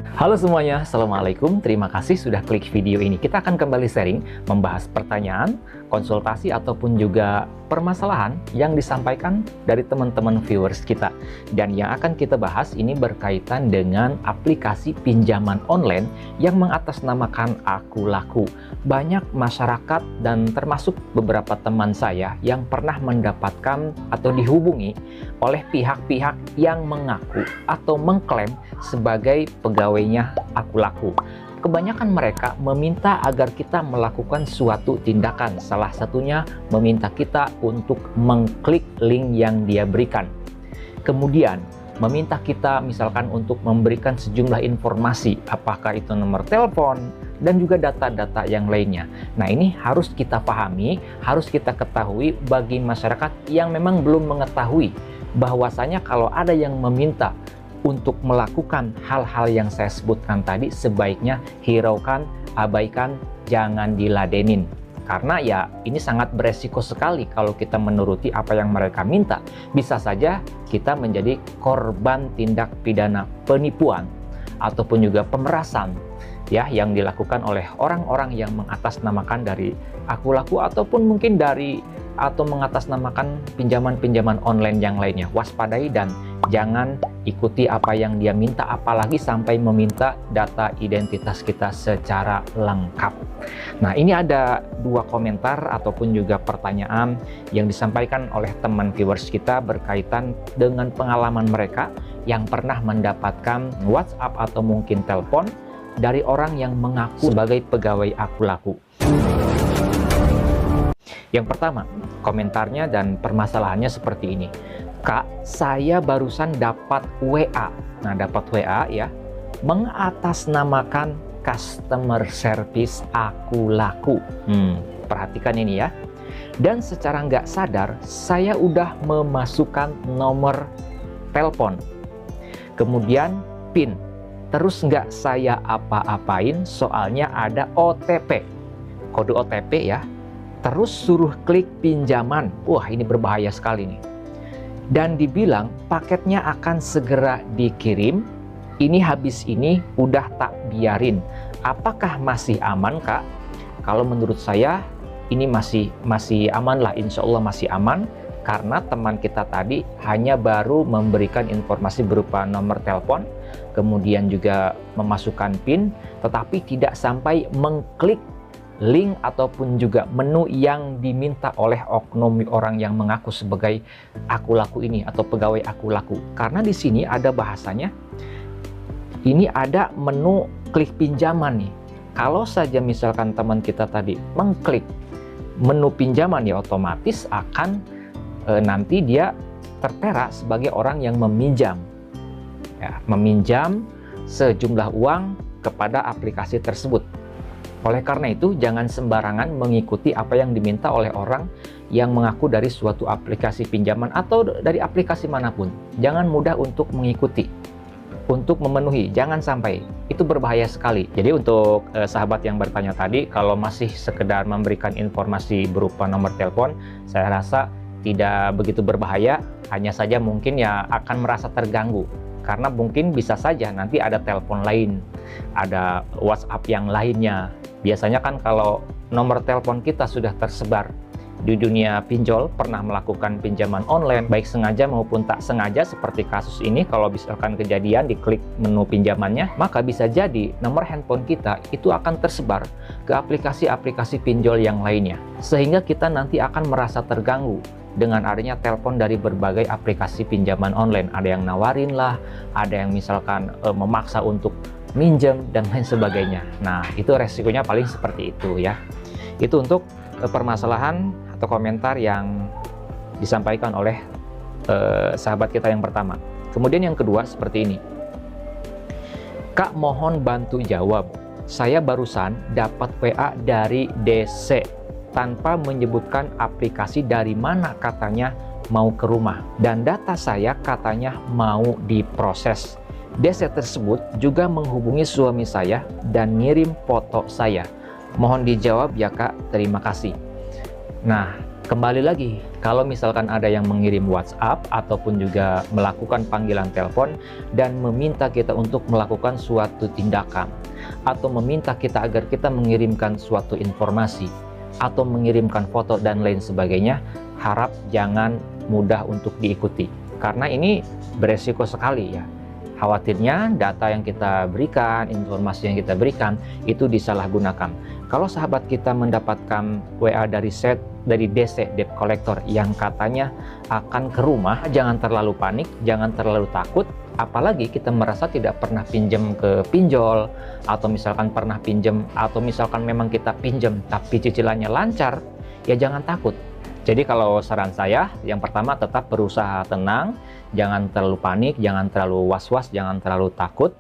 Halo semuanya, Assalamualaikum. Terima kasih sudah klik video ini. Kita akan kembali sharing, membahas pertanyaan, konsultasi, ataupun juga permasalahan yang disampaikan dari teman-teman viewers kita. Dan yang akan kita bahas ini berkaitan dengan aplikasi pinjaman online yang mengatasnamakan Akulaku. Banyak masyarakat dan termasuk beberapa teman saya yang pernah mendapatkan atau dihubungi oleh pihak-pihak yang mengaku atau mengklaim sebagai pegawainya Akulaku. Kebanyakan mereka meminta agar kita melakukan suatu tindakan, salah satunya meminta kita untuk mengklik link yang dia berikan. Kemudian meminta kita misalkan untuk memberikan sejumlah informasi, apakah itu nomor telepon dan juga data-data yang lainnya. Nah, ini harus kita pahami, harus kita ketahui bagi masyarakat yang memang belum mengetahui bahwasanya kalau ada yang meminta untuk melakukan hal-hal yang saya sebutkan tadi, sebaiknya hiraukan, abaikan, jangan diladenin. Karena ya ini sangat beresiko sekali kalau kita menuruti apa yang mereka minta. Bisa saja kita menjadi korban tindak pidana penipuan ataupun juga pemerasan ya yang dilakukan oleh orang-orang yang mengatasnamakan dari Akulaku ataupun mungkin dari atau mengatasnamakan pinjaman-pinjaman online yang lainnya. Waspadai dan jangan ikuti apa yang dia minta, apalagi sampai meminta data identitas kita secara lengkap. Nah, ini ada dua komentar ataupun juga pertanyaan yang disampaikan oleh teman viewers kita berkaitan dengan pengalaman mereka yang pernah mendapatkan WhatsApp atau mungkin telepon dari orang yang mengaku sebagai pegawai Akulaku. Yang pertama, komentarnya dan permasalahannya seperti ini. Kak, saya barusan dapat WA. Nah, dapat WA ya, mengatasnamakan customer service Akulaku. Perhatikan ini ya. Dan secara nggak sadar, saya udah memasukkan nomor telepon. Kemudian PIN. Terus nggak saya apa-apain, soalnya ada OTP. Kode OTP ya. Terus suruh klik pinjaman. Wah, ini berbahaya sekali nih. Dan dibilang paketnya akan segera dikirim. Ini habis ini udah tak biarin. Apakah masih aman, Kak? Kalau menurut saya ini masih aman lah, insya Allah masih aman. Karena teman kita tadi hanya baru memberikan informasi berupa nomor telepon, kemudian juga memasukkan PIN, tetapi tidak sampai mengklik link ataupun juga menu yang diminta oleh oknum orang yang mengaku sebagai Akulaku ini atau pegawai Akulaku. Karena di sini ada bahasanya, ini ada menu klik pinjaman nih. Kalau saja misalkan teman kita tadi mengklik menu pinjaman, ya otomatis akan nanti dia tertera sebagai orang yang meminjam, ya, meminjam sejumlah uang kepada aplikasi tersebut. Oleh karena itu, jangan sembarangan mengikuti apa yang diminta oleh orang yang mengaku dari suatu aplikasi pinjaman atau dari aplikasi manapun. Jangan mudah untuk mengikuti, untuk memenuhi, jangan sampai. Itu berbahaya sekali. Jadi untuk sahabat yang bertanya tadi, kalau masih sekedar memberikan informasi berupa nomor telepon, saya rasa tidak begitu berbahaya, hanya saja mungkin ya akan merasa terganggu. Karena mungkin bisa saja nanti ada telepon lain, ada WhatsApp yang lainnya. Biasanya kan kalau nomor telepon kita sudah tersebar di dunia pinjol, pernah melakukan pinjaman online, baik sengaja maupun tak sengaja seperti kasus ini, kalau misalkan kejadian diklik menu pinjamannya, maka bisa jadi nomor handphone kita itu akan tersebar ke aplikasi-aplikasi pinjol yang lainnya. Sehingga kita nanti akan merasa terganggu dengan adanya telepon dari berbagai aplikasi pinjaman online. Ada yang nawarin lah, ada yang misalkan memaksa untuk minjem dan lain sebagainya. Nah, itu resikonya paling seperti itu ya. Itu untuk permasalahan atau komentar yang disampaikan oleh sahabat kita yang pertama. Kemudian yang kedua seperti ini. Kak, mohon bantu jawab. Saya barusan dapat WA dari DC tanpa menyebutkan aplikasi dari mana katanya mau ke rumah. Dan data saya katanya mau diproses. DC tersebut juga menghubungi suami saya dan ngirim foto saya. Mohon dijawab ya Kak, terima kasih. Nah, kembali lagi Kalau misalkan ada yang mengirim WhatsApp ataupun juga melakukan panggilan telepon dan meminta kita untuk melakukan suatu tindakan, atau meminta kita agar kita mengirimkan suatu informasi, atau mengirimkan foto dan lain sebagainya, harap jangan mudah untuk diikuti. Karena ini beresiko sekali ya. Khawatirnya data yang kita berikan, informasi yang kita berikan itu disalahgunakan. Kalau sahabat kita mendapatkan WA dari DC debt collector yang katanya akan ke rumah, jangan terlalu panik, jangan terlalu takut. Apalagi kita merasa tidak pernah pinjam ke pinjol, atau misalkan pernah pinjam, atau misalkan memang kita pinjam tapi cicilannya lancar, ya jangan takut. Jadi kalau saran saya, yang pertama tetap berusaha tenang, jangan terlalu panik, jangan terlalu was-was, jangan terlalu takut.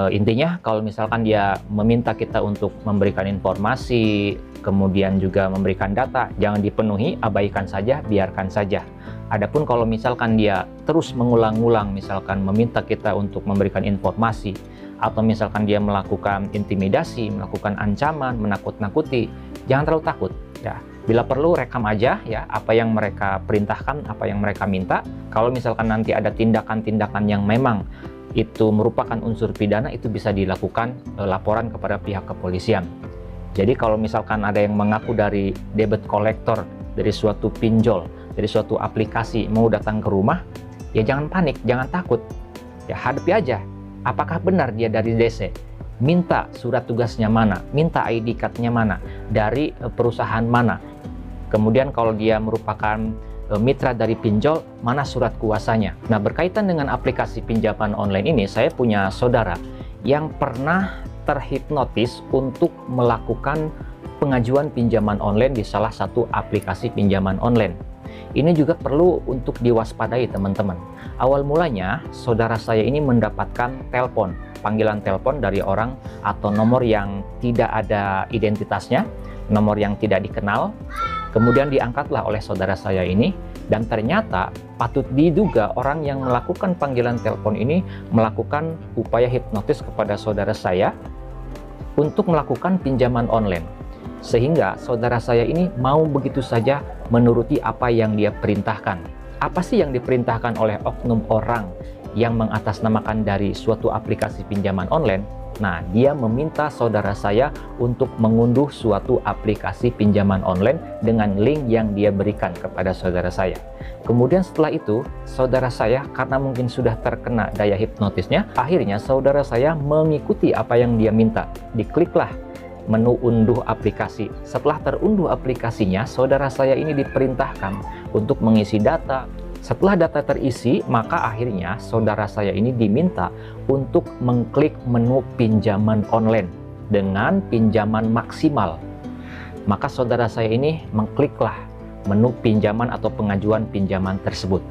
Intinya kalau misalkan dia meminta kita untuk memberikan informasi, kemudian juga memberikan data, jangan dipenuhi, abaikan saja, biarkan saja. Adapun kalau misalkan dia terus mengulang-ulang, misalkan meminta kita untuk memberikan informasi, atau misalkan dia melakukan intimidasi, melakukan ancaman, menakut-nakuti, jangan terlalu takut ya. Bila perlu rekam aja ya apa yang mereka perintahkan, apa yang mereka minta. Kalau misalkan nanti ada tindakan-tindakan yang memang itu merupakan unsur pidana, itu bisa dilakukan laporan kepada pihak kepolisian. Jadi kalau misalkan ada yang mengaku dari debit collector, dari suatu pinjol, dari suatu aplikasi mau datang ke rumah, ya jangan panik, jangan takut. Ya hadapi aja. Apakah benar dia dari DC? Minta surat tugasnya mana? Minta ID card-nya mana? Dari perusahaan mana? Kemudian kalau dia merupakan mitra dari pinjol, mana surat kuasanya? Nah, berkaitan dengan aplikasi pinjaman online ini, saya punya saudara yang pernah terhipnotis untuk melakukan pengajuan pinjaman online di salah satu aplikasi pinjaman online. Ini juga perlu untuk diwaspadai teman-teman. Awal mulanya, saudara saya ini mendapatkan telepon, panggilan telepon dari orang atau nomor yang tidak ada identitasnya, nomor yang tidak dikenal. Kemudian diangkatlah oleh saudara saya ini, dan ternyata patut diduga orang yang melakukan panggilan telepon ini melakukan upaya hipnotis kepada saudara saya untuk melakukan pinjaman online. Sehingga saudara saya ini mau begitu saja menuruti apa yang dia perintahkan. Apa sih yang diperintahkan oleh oknum orang yang mengatasnamakan dari suatu aplikasi pinjaman online? Nah, dia meminta saudara saya untuk mengunduh suatu aplikasi pinjaman online dengan link yang dia berikan kepada saudara saya. Kemudian setelah itu, saudara saya karena mungkin sudah terkena daya hipnotisnya, akhirnya saudara saya mengikuti apa yang dia minta. Dikliklah menu unduh aplikasi. Setelah terunduh aplikasinya, saudara saya ini diperintahkan untuk mengisi data. Setelah data terisi, maka akhirnya saudara saya ini diminta untuk mengklik menu pinjaman online dengan pinjaman maksimal. Maka saudara saya ini mengkliklah menu pinjaman atau pengajuan pinjaman tersebut.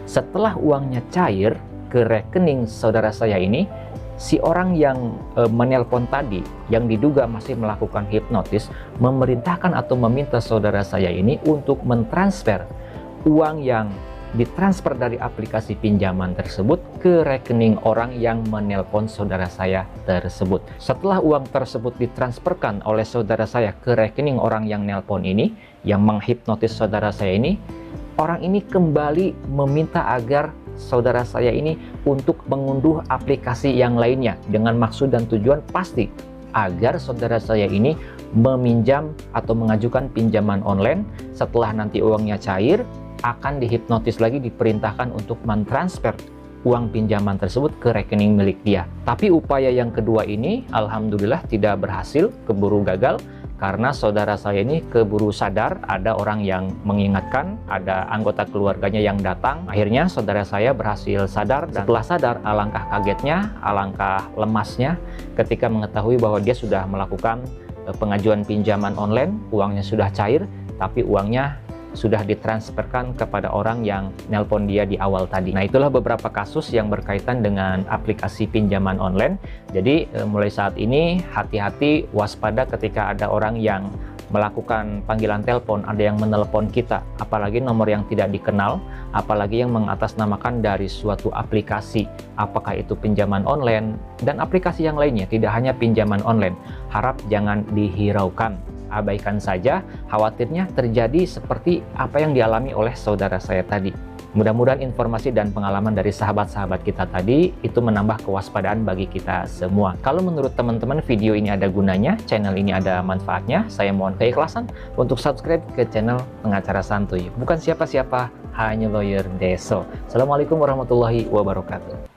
Setelah uangnya cair ke rekening saudara saya ini, si orang yang menelpon tadi, yang diduga masih melakukan hipnotis, memerintahkan atau meminta saudara saya ini untuk mentransfer uang yang ditransfer dari aplikasi pinjaman tersebut ke rekening orang yang menelpon saudara saya tersebut. Setelah uang tersebut ditransferkan oleh saudara saya ke rekening orang yang nelpon ini, yang menghipnotis saudara saya ini, orang ini kembali meminta agar saudara saya ini untuk mengunduh aplikasi yang lainnya dengan maksud dan tujuan pasti agar saudara saya ini meminjam atau mengajukan pinjaman online. Setelah nanti uangnya cair, akan dihipnotis lagi, diperintahkan untuk mentransfer uang pinjaman tersebut ke rekening milik dia. Tapi upaya yang kedua ini alhamdulillah tidak berhasil, keburu gagal, karena saudara saya ini keburu sadar, ada orang yang mengingatkan, ada anggota keluarganya yang datang. Akhirnya saudara saya berhasil sadar, dan setelah sadar alangkah kagetnya, alangkah lemasnya ketika mengetahui bahwa dia sudah melakukan pengajuan pinjaman online, uangnya sudah cair, tapi uangnya sudah ditransferkan kepada orang yang nelpon dia di awal tadi. Nah, itulah beberapa kasus yang berkaitan dengan aplikasi pinjaman online. Jadi mulai saat ini hati-hati, waspada ketika ada orang yang melakukan panggilan telepon, ada yang menelepon kita, apalagi nomor yang tidak dikenal, apalagi yang mengatasnamakan dari suatu aplikasi, apakah itu pinjaman online dan aplikasi yang lainnya, tidak hanya pinjaman online. Harap jangan dihiraukan. abaikan saja, khawatirnya terjadi seperti apa yang dialami oleh saudara saya tadi. Mudah-mudahan informasi dan pengalaman dari sahabat-sahabat kita tadi itu menambah kewaspadaan bagi kita semua. Kalau menurut teman-teman video ini ada gunanya, channel ini ada manfaatnya, saya mohon keikhlasan untuk subscribe ke channel Pengacara Santuy. Bukan siapa-siapa, hanya Lawyer Deso. Assalamualaikum warahmatullahi wabarakatuh.